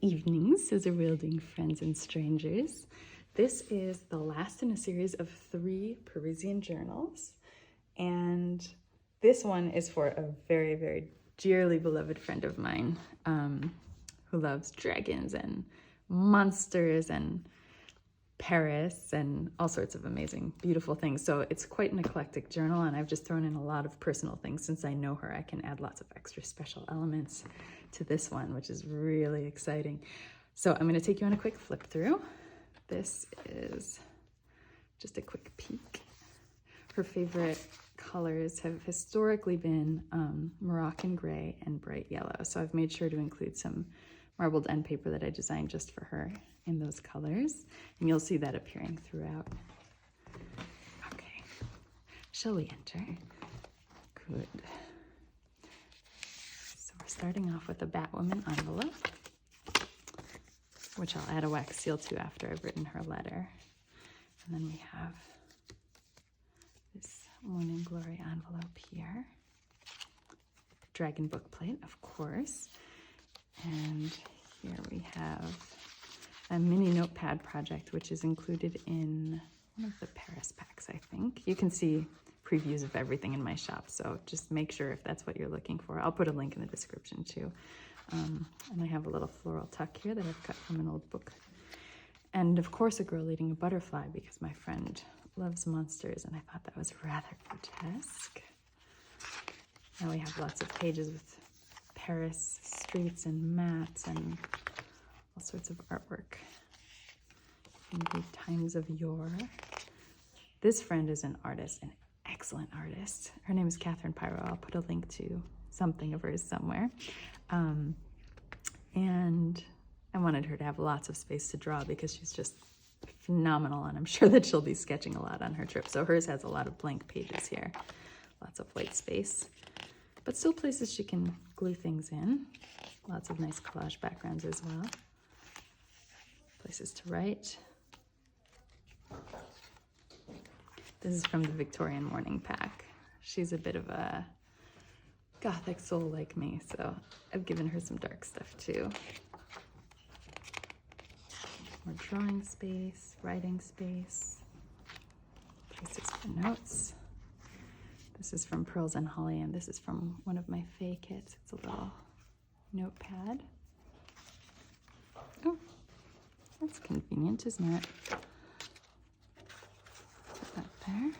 Evenings, friends and strangers. This is the last in a series of 3 Parisian journals, and this one is for a very, very dearly beloved friend of mine who loves dragons and monsters and Paris and all sorts of amazing, beautiful things. So it's quite an eclectic journal, and I've just thrown in a lot of personal things. Since I know her, I can add lots of extra special elements to this one, which is really exciting. So I'm going to take you on a quick flip through. This is just a quick peek. Her favorite colors have historically been Moroccan gray and bright yellow. So I've made sure to include some marbled end paper that I designed just for her in those colors. And you'll see that appearing throughout. Okay, shall we enter? Good. So we're starting off with a Batwoman envelope, which I'll add a wax seal to after I've written her letter. And then we have this Morning Glory envelope here. Dragon book plate, of course. And here we have a mini notepad project, which is included in one of the Paris packs, I think. You can see previews of everything in my shop, so just make sure if that's what you're looking for. I'll put a link in the description too. And I have a little floral tuck here that I've cut from an old book. And of course, a girl eating a butterfly, because my friend loves monsters, and I thought that was rather grotesque. Now we have lots of pages with Paris streets and maps and all sorts of artwork in the times of yore. This friend is an artist, an excellent artist. Her name is Catherine Pyro. I'll put a link to something of hers somewhere. And I wanted her to have lots of space to draw because she's just phenomenal, and I'm sure that she'll be sketching a lot on her trip. So hers has a lot of blank pages here, lots of white space, but still places she can glue things in. Lots of nice collage backgrounds as well. Places to write. This is from the Victorian Morning Pack. She's a bit of a gothic soul like me, so I've given her some dark stuff too. More drawing space, writing space, places for notes. This is from Pearls and Holly, and this is from one of my Faye kits. It's a little notepad. Oh, that's convenient, isn't it? Put that there.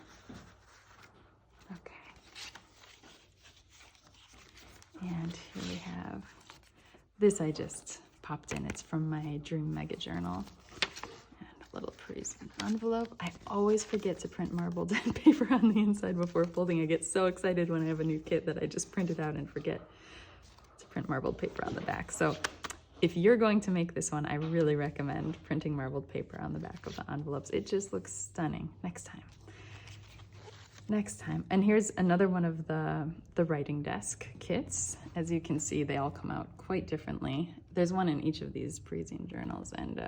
Okay. And here we have, this I just popped in. It's from my Dream Mega Journal. And a little Parisian envelope. I always forget to print marbled end paper on the inside before folding. I get so excited when I have a new kit that I just print it out and forget to print marbled paper on the back. So if you're going to make this one, I really recommend printing marbled paper on the back of the envelopes. It just looks stunning. Next time. And here's another one of the writing desk kits. As you can see, they all come out quite differently. There's one in each of these Parisian journals, and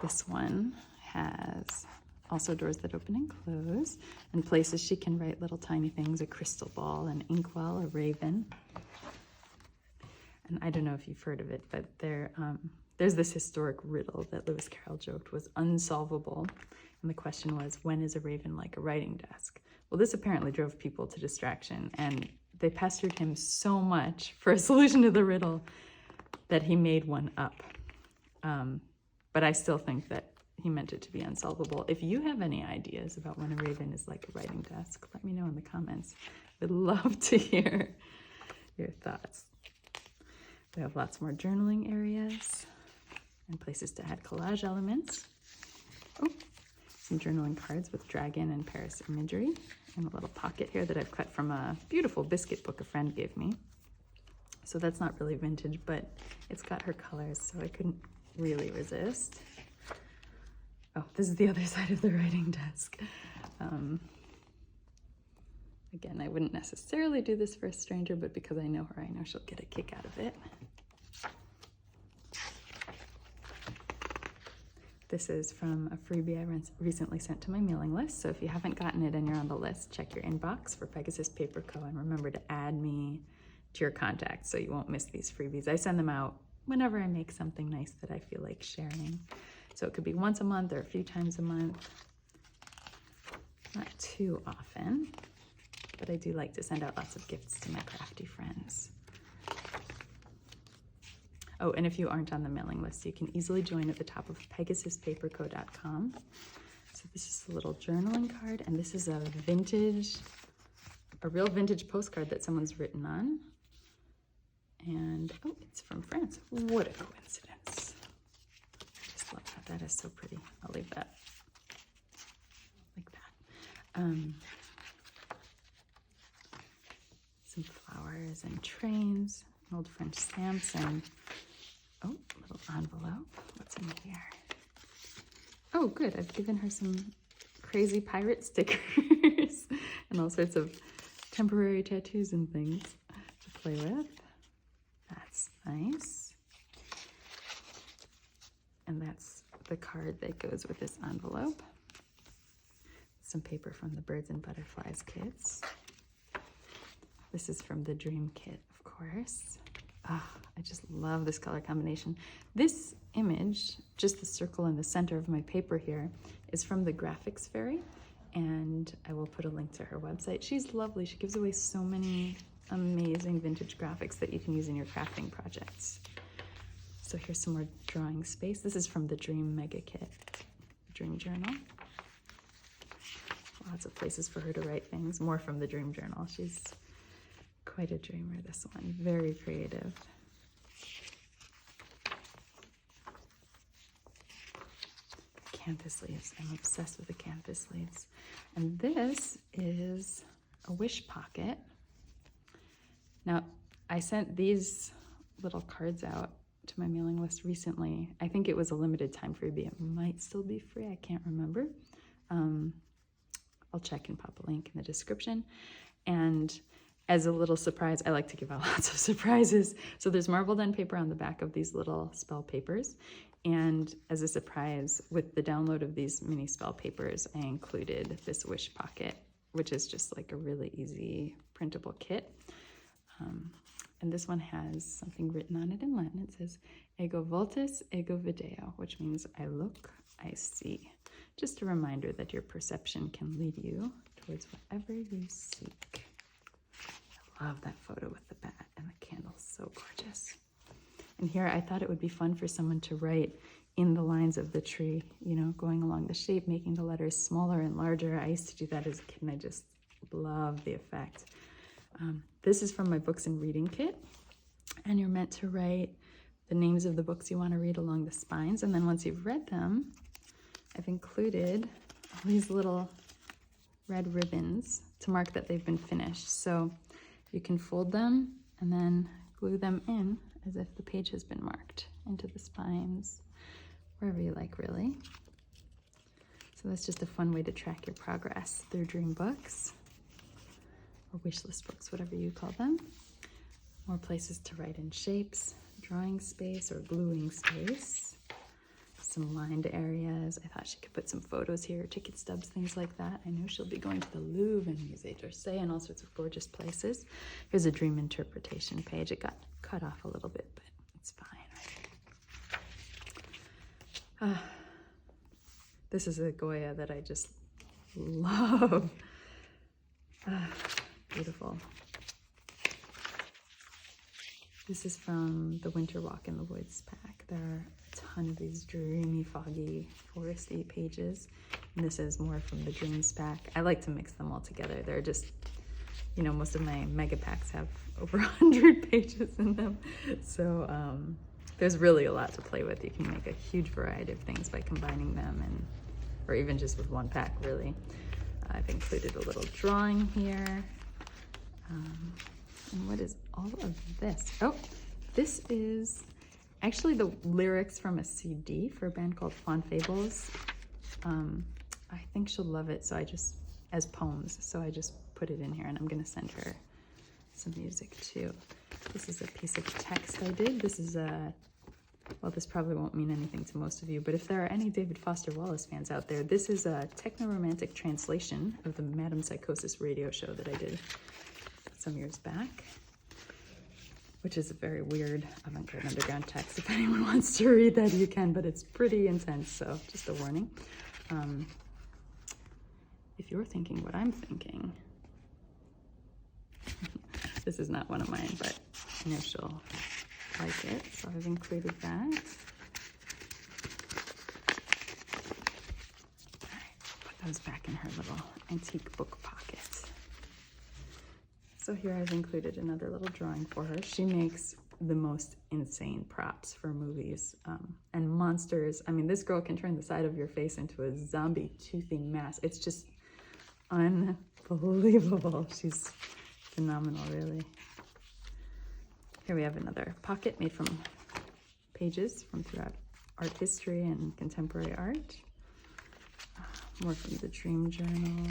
this one has also doors that open and close, and places she can write little tiny things, a crystal ball, an inkwell, a raven. And I don't know if you've heard of it, but there's this historic riddle that Lewis Carroll joked was unsolvable. And the question was, when is a raven like a writing desk? Well, this apparently drove people to distraction, and they pestered him so much for a solution to the riddle that he made one up. But I still think that he meant it to be unsolvable. If you have any ideas about when a raven is like a writing desk, let me know in the comments. I'd love to hear your thoughts. We have lots more journaling areas and places to add collage elements. Oh, some journaling cards with dragon and Paris imagery, and a little pocket here that I've cut from a beautiful biscuit book a friend gave me. So that's not really vintage, but it's got her colors, so I couldn't really resist. Oh, this is the other side of the writing desk. Again, I wouldn't necessarily do this for a stranger, but because I know her, I know she'll get a kick out of it. This is from a freebie I recently sent to my mailing list. So if you haven't gotten it and you're on the list, check your inbox for Pegasus Paper Co. and remember to add me to your contacts so you won't miss these freebies. I send them out whenever I make something nice that I feel like sharing. So it could be once a month or a few times a month. Not too often, but I do like to send out lots of gifts to my crafty friends. Oh, and if you aren't on the mailing list, you can easily join at the top of pegasuspaperco.com. So this is a little journaling card, and this is a real vintage postcard that someone's written on. And, oh, it's from France. What a coincidence. I just love that. That is so pretty. I'll leave that like that. Some flowers and trains, old French stamps, and oh, little envelope. What's in here? Oh, good. I've given her some crazy pirate stickers and all sorts of temporary tattoos and things to play with. That's nice. And that's the card that goes with this envelope. Some paper from the Birds and Butterflies kits. This is from the Dream Kit, of course. Oh, I just love this color combination. This image, just the circle in the center of my paper here, is from the Graphics Fairy, and I will put a link to her website. She's lovely. She gives away so many amazing vintage graphics that you can use in your crafting projects. So here's some more drawing space. This is from the Dream Mega Kit, Dream Journal. Lots of places for her to write things. More from the Dream Journal. She's quite a dreamer, this one. Very creative. Canvas leaves. I'm obsessed with the canvas leaves. And this is a wish pocket. Now, I sent these little cards out to my mailing list recently. I think it was a limited time freebie. It might still be free. I can't remember. I'll check and pop a link in the description. And as a little surprise, I like to give out lots of surprises. So there's marbled end paper on the back of these little spell papers. And as a surprise, with the download of these mini spell papers, I included this wish pocket, which is just like a really easy printable kit. And this one has something written on it in Latin. It says, Ego voltus, ego video, which means I look, I see. Just a reminder that your perception can lead you towards whatever you seek. I love that photo with the bat and the candles, so gorgeous. And here I thought it would be fun for someone to write in the lines of the tree, you know, going along the shape, making the letters smaller and larger. I used to do that as a kid and I just love the effect. This is from my books and reading kit, and you're meant to write the names of the books you want to read along the spines, and then once you've read them, I've included all these little red ribbons to mark that they've been finished. So you can fold them and then glue them in as if the page has been marked into the spines, wherever you like, really. So that's just a fun way to track your progress through dream books or wish list books, whatever you call them. More places to write in shapes, drawing space or gluing space. Some lined areas. I thought she could put some photos here, ticket stubs, things like that. I know she'll be going to the Louvre and Musée d'Orsay and all sorts of gorgeous places. Here's a dream interpretation page. It got cut off a little bit, but it's fine, right? This is a Goya that I just love. Beautiful. This is from the Winter Walk in the Woods pack. There are a ton of these dreamy, foggy, foresty pages. And this is more from the Dreams pack. I like to mix them all together. They're just, you know, most of my mega packs have over 100 pages in them. So there's really a lot to play with. You can make a huge variety of things by combining them. And or even just with one pack, really. I've included a little drawing here. And what is all of this? Oh, this is actually the lyrics from a CD for a band called PRINTABLES. I think she'll love it, so as poems, so I just put it in here, and I'm gonna send her some music too. This is a piece of text I did. This is well, this probably won't mean anything to most of you, but if there are any David Foster Wallace fans out there, this is a techno-romantic translation of the Madam Psychosis radio show that I did some years back, which is a very weird avant-garde underground text. If anyone wants to read that, you can, but it's pretty intense, so just a warning. If you're thinking what I'm thinking, this is not one of mine, but I know she'll like it, so I've included that. All right, put those back in her little antique book pocket. So here I've included another little drawing for her. She makes the most insane props for movies and monsters. I mean, this girl can turn the side of your face into a zombie toothy mass. It's just unbelievable. She's phenomenal, really. Here we have another pocket made from pages from throughout art history and contemporary art. More from the Dream Journal.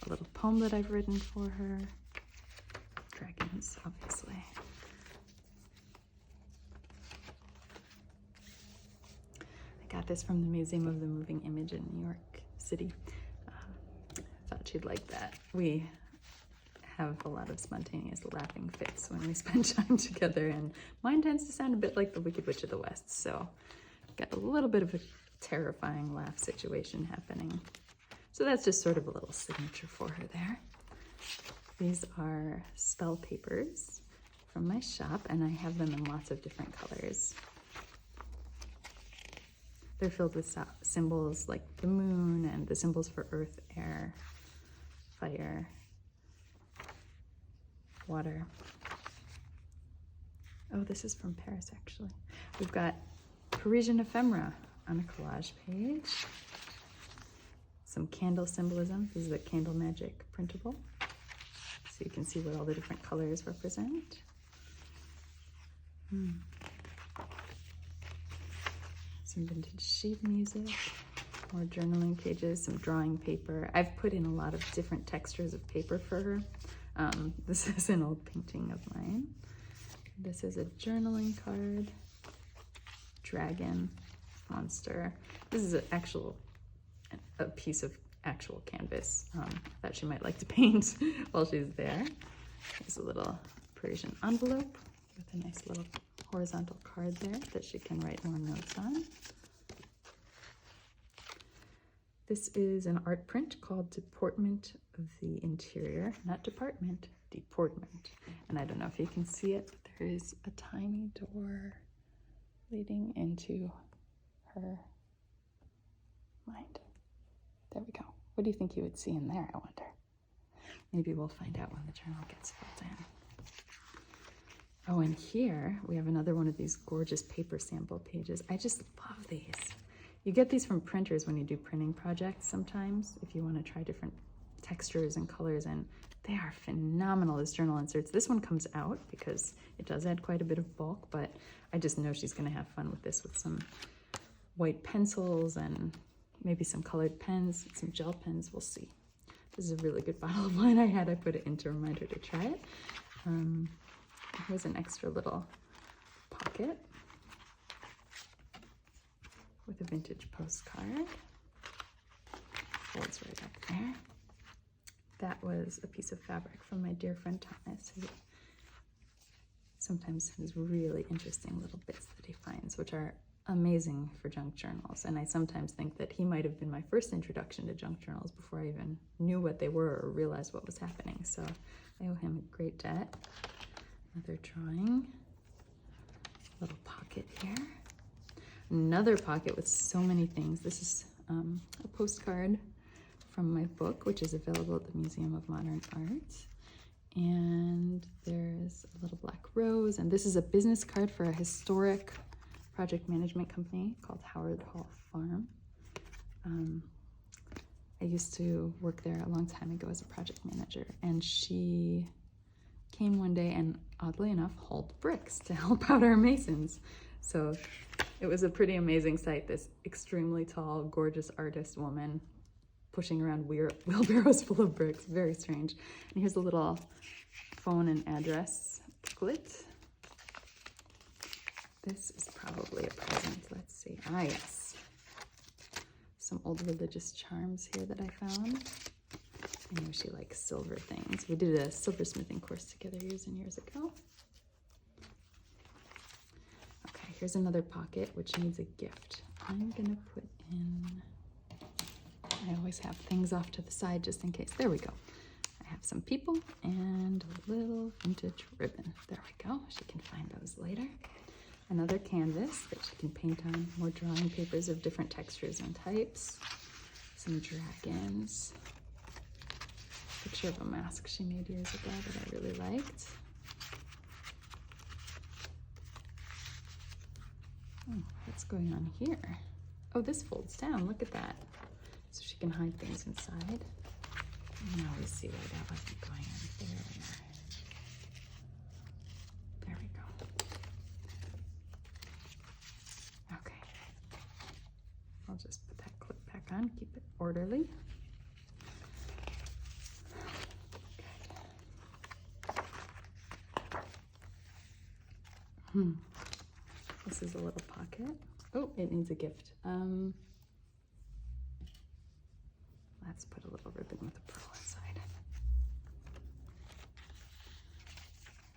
A little poem that I've written for her. Dragons, obviously. I got this from the Museum of the Moving Image in New York City. Thought she'd like that. We have a lot of spontaneous laughing fits when we spend time together, and mine tends to sound a bit like the Wicked Witch of the West, so got a little bit of a terrifying laugh situation happening. So that's just sort of a little signature for her there. These are spell papers from my shop, and I have them in lots of different colors. They're filled with symbols like the moon and the symbols for earth, air, fire, water. Oh, this is from Paris, actually. We've got Parisian ephemera on a collage page. Some candle symbolism. This is a Candle Magic printable. So you can see what all the different colors represent. Some vintage sheet music, more journaling pages, some drawing paper. I've put in a lot of different textures of paper for her. This is an old painting of mine. This is a journaling card, dragon, monster. This is a piece of actual canvas that she might like to paint while she's there. There's a little Parisian envelope with a nice little horizontal card there that she can write more notes on. This is an art print called Deportment of the Interior, not department, deportment. And I don't know if you can see it, but there is a tiny door leading into her mind. There we go. What do you think you would see in there, I wonder? Maybe we'll find out when the journal gets filled in. Oh, and here we have another one of these gorgeous paper sample pages. I just love these. You get these from printers when you do printing projects sometimes, if you want to try different textures and colors, and they are phenomenal as journal inserts. This one comes out because it does add quite a bit of bulk, but I just know she's going to have fun with this with some white pencils and maybe some colored pens, some gel pens. We'll see. This is a really good bottle of wine I had. I put it in to remind her to try it. Here's an extra little pocket with a vintage postcard. Folds right up there. That was a piece of fabric from my dear friend Thomas, who sometimes has really interesting little bits that he finds, which are amazing for junk journals. And I sometimes think that he might have been my first introduction to junk journals before I even knew what they were or realized what was happening. So I owe him a great debt. Another drawing, little pocket here. Another pocket with so many things. This is a postcard from my book, which is available at the Museum of Modern Art. And there's a little black rose, and this is a business card for a historic project management company called Howard Hall Farm. I used to work there a long time ago as a project manager, and she came one day and, oddly enough, hauled bricks to help out our masons. So it was a pretty amazing sight, this extremely tall, gorgeous artist woman pushing around wheelbarrows full of bricks. Very strange. And here's a little phone and address booklet. This is probably a present. Let's see. Ah, yes. Some old religious charms here that I found. I know she likes silver things. We did a silversmithing course together years and years ago. Okay, here's another pocket which needs a gift. I'm gonna put in, I always have things off to the side just in case. There we go. I have some people and a little vintage ribbon. There we go. She can find those later. Another canvas that she can paint on, more drawing papers of different textures and types, some dragons, picture of a mask she made years ago that I really liked. Oh, what's going on here? Oh, this folds down, look at that. So she can hide things inside. Now we see why that wasn't going in there. There we go. Okay. I'll just put that clip back on, keep it orderly. Good. This is a little pocket. Oh, it needs a gift. Let's put a little ribbon with a pearl inside.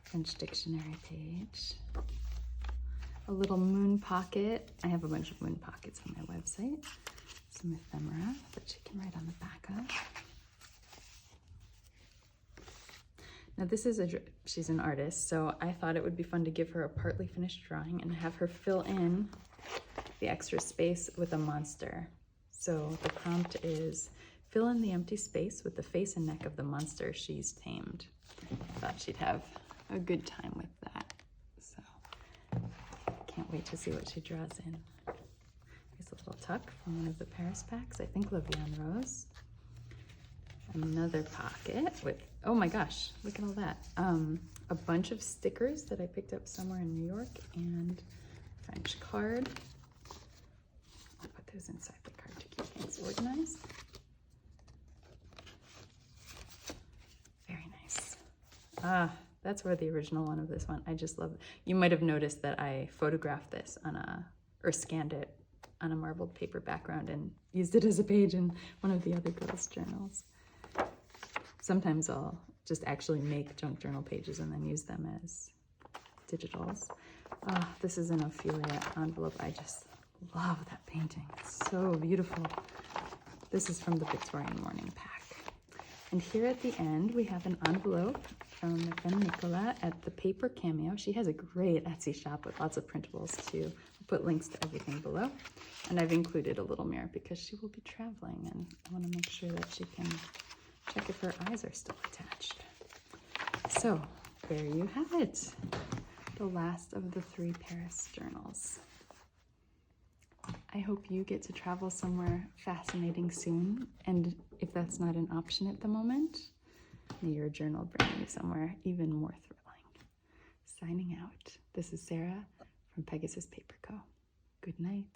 French dictionary page. A little moon pocket. I have a bunch of moon pockets on my website. Some ephemera that she can write on the back of. Now this is she's an artist, so I thought it would be fun to give her a partly finished drawing and have her fill in the extra space with a monster. So the prompt is, fill in the empty space with the face and neck of the monster she's tamed. I thought she'd have a good time with that. So can't wait to see what she draws in. Here's a little tuck from one of the Paris packs, I think La Vie en Rose. Another pocket with, oh my gosh, look at all that. A bunch of stickers that I picked up somewhere in New York and a French card. I'll put those inside the card to keep things organized. Very nice. Ah, that's where the original one of this one. I just love it. You might have noticed that I photographed this on or scanned it on a marbled paper background and used it as a page in one of the other girls' journals. Sometimes I'll just actually make junk journal pages and then use them as digitals. This is an Ophelia envelope. I just love that painting. It's so beautiful. This is from the Victorian Morning Pack. And here at the end, we have an envelope from my friend Nicola at the Paper Cameo. She has a great Etsy shop with lots of printables too. I'll put links to everything below. And I've included a little mirror because she will be traveling and I want to make sure that she can check if her eyes are still attached. So there you have it. The last of the 3 Paris journals. I hope you get to travel somewhere fascinating soon. And if that's not an option at the moment, may your journal bring you somewhere even more thrilling. Signing out. This is Sarah from Pegasus Paper Co. Good night.